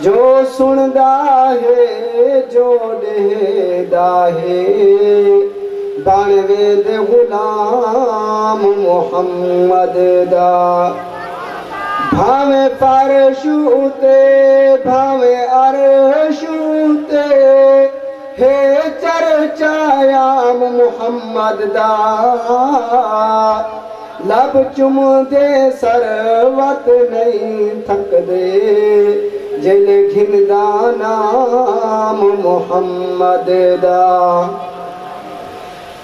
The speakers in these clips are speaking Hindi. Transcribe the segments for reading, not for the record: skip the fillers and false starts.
जो सुनदा है जो ॾेदा है बाणवे दे गुलाम मुहम्मद दा भावे फर्शू ते भावे अरशू ते हे चर्चायाम मुहम्मद दा लब चुमदे सरवत नहीं थकदे जिल घिनदा नाम मुहम्मद दा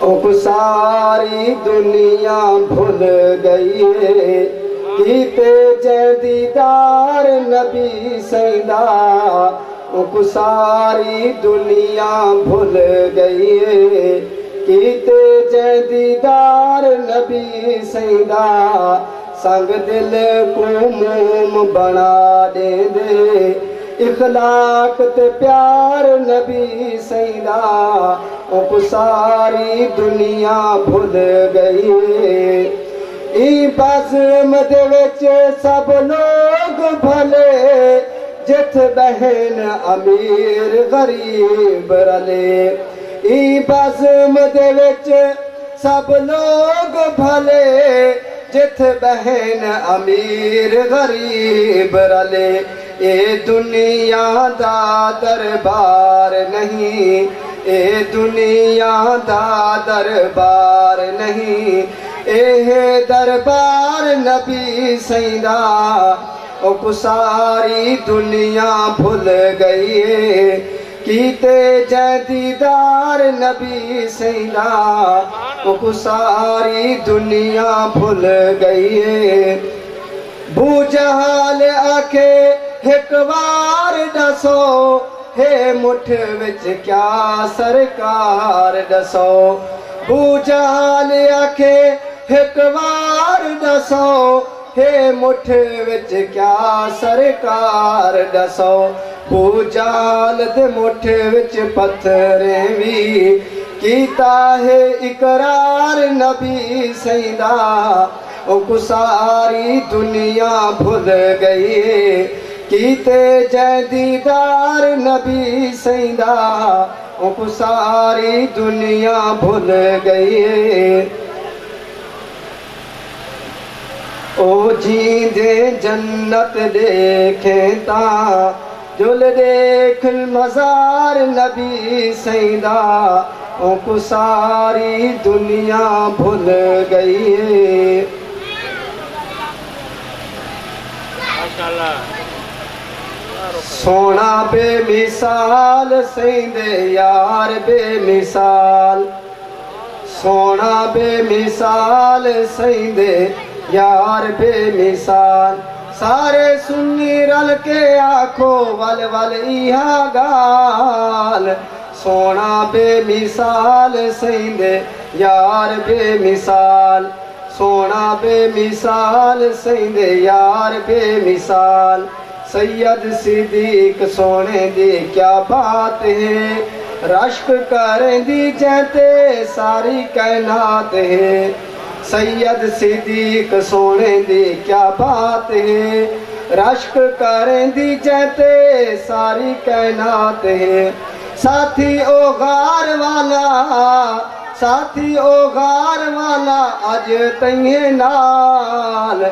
ओ सारी दुनिया भूल गई है कीते जदीदार नबी सैदा ओ सारी दुनिया भूल गई है कीते जदीदार नबी सैदा संग दिल को मोम बना दे दे इखलाक ते प्यार नबी सैदा ओ सारी दुनिया भूल गई ई बज़म दे विच सब लोग भले जिथ बहन अमीर गरीब रले ई बज़म दे विच सब लोग भले जिथ बहन अमीर गरीब रले ए दुनिया दा दरबार नहीं ए दुनिया दा दरबार नहीं ए दरबार नबी सैदा ओ सारी दुनिया भूल गई है कीते जदीदार नबी सैदा ओ सारी दुनिया भूल गई है बूजहाल आखे एक बार दसो हे मुठ विच क्या सरकार दसो बूजहाल आखे एक बार दसो हे मुठ विच क्या सरकार दसो बूजाल दे मुठ विच पत्थरे भी कीता है इकरार नबी सैदा ओ सारी दुनिया भूल गई कीते जदीदार नबी सैदा ओ सारी दुनिया भूल गई ओ जींदे जन्नत देखे ता जुल देख मज़ार नबी सैदा ओ सारी दुनिया भूल गई सोना बेमिसाल सैंदे यार बेमिसाल सोना बेमिसाल सैंदे यार बेमिसाल सारे सुन्नी रल के आखो वल वल इहा गाल सोना बेमिसाल सैंदे यार बेमिसाल सोना बेमिसाल सैंदे यार बेमिसाल सैयद सिद्दीक सोने दी क्या बात है रश्क करें दी जैते सारी कायनात है सैयद सिद्दीक सोने दी क्या बात है रश्क करें दी जैते सारी कायनात है साथी ओ गार वाला साथी ओ गार वाला अज तैये नाल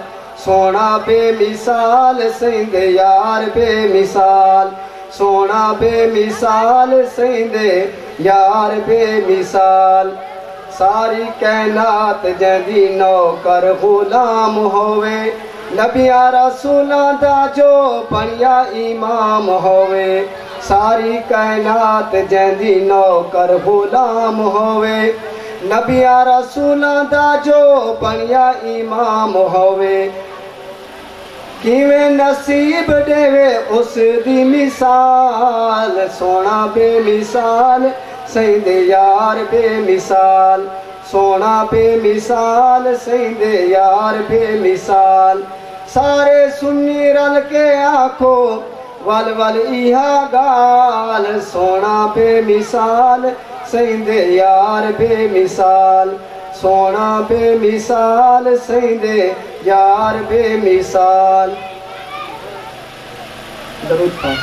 सोना बेमिसाल सैंदे यार बेमिसाल सोना बेमिसाल सैंदे यार बेमिसाल सारी कायनात जैदी नौकर गुलाम होवे नबिया रसूलां दा जो बनिया इमाम होवे सारी कायनात जैदी नौकर गुलाम होवे नबिया रसूलां दा जो बनिया इमाम होवे किवें नसीब देवे उस दी मिसाल सोना बेमिसाल सैंदे यार बेमिसाल सोना बेमिसाल सैंदे यार बेमिसाल सारे सुन्नी रल के आखो वल वल इहा गाल सोना बेमिसाल सैंदे यार बेमिसाल सोना बेमिसाल सैंदे यार बेमिसाल दरूद पाक।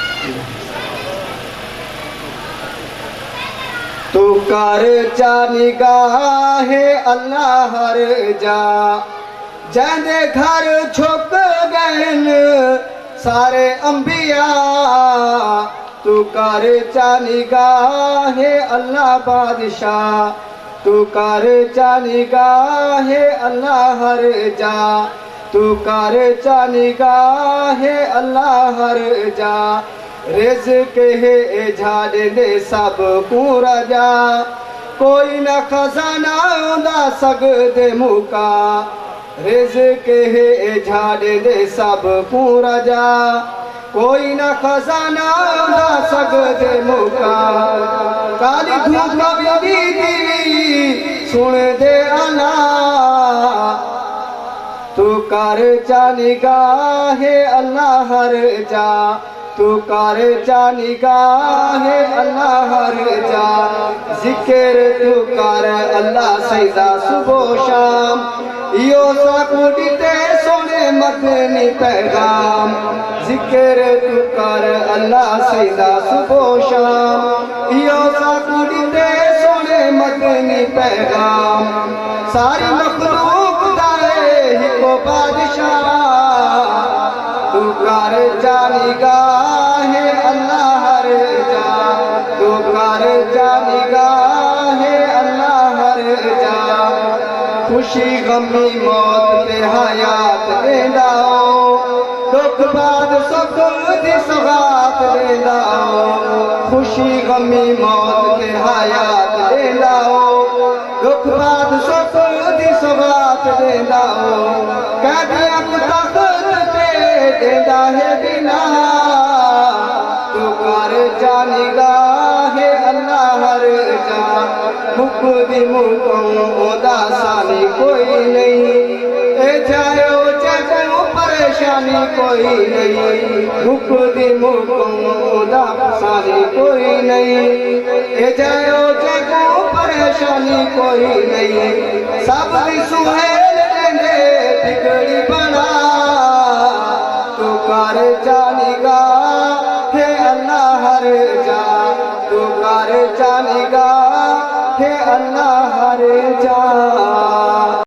तू कर जा निगाहे अल्लाह हर जा, जंदे घर झुक गए सारे अंबिया। तू कर जा निगाहे अल्लाह बादशाह, तू कर जा निगाहे अल्लाह हर जा, तू कर जा निगाहे अल्लाह हर जा। रिज़्क़ है झाड़े दे सब को रजा, कोई न खजाना उदा सकदे मुका। रिज़्क़ है झाड़े दे सब को रजा, कोई न खजाना उदा सकदे मुका। काली धूप दी सुन दे अला, तू कर जा निगाहे अल्लाह हर जा, तू कर जा निगाहे अल्लाह हर जा। जिक्र तू कर अल्लाह सजदा सुबह शाम, यो साकुड़ी ते सोने मदनी पैगाम। जिक्र तू कर अल्लाह सजदा सुबह शाम, यो साकुड़ी ते सोने मदनी पैगाम। सारी मखलूक दाए हिको बादशाह, तू कर जा निगाहे अल्लाह हर जा, तू कर जा निगाहे अल्लाह हर जा। खुशी गमी मौत ते हयात देंदा ओ, दुख बाद सुख दी सौगात देंदा ओ। खुशी गमी मौत ते हयात देंदा ओ, दुख बाद सुख दी सौगात देंदा ओ। कहदियां को ताकत ते देंदा है बिना, तू कर जा निगाहे अल्लाह हर जा। मुकदी मुकों ओदा सानी कोई नहीं, ए जायो जगो परेशानी कोई नहीं। मुकदी मुकों ओदा सानी कोई नहीं, ए जायो जगो परेशानी कोई नहीं। सब दी सुहेल देंदे बिगड़ी बना, तू कर जा निगाहे अल्लाह हर जा, तू कर जा निगाहे अल्लाह हर जा।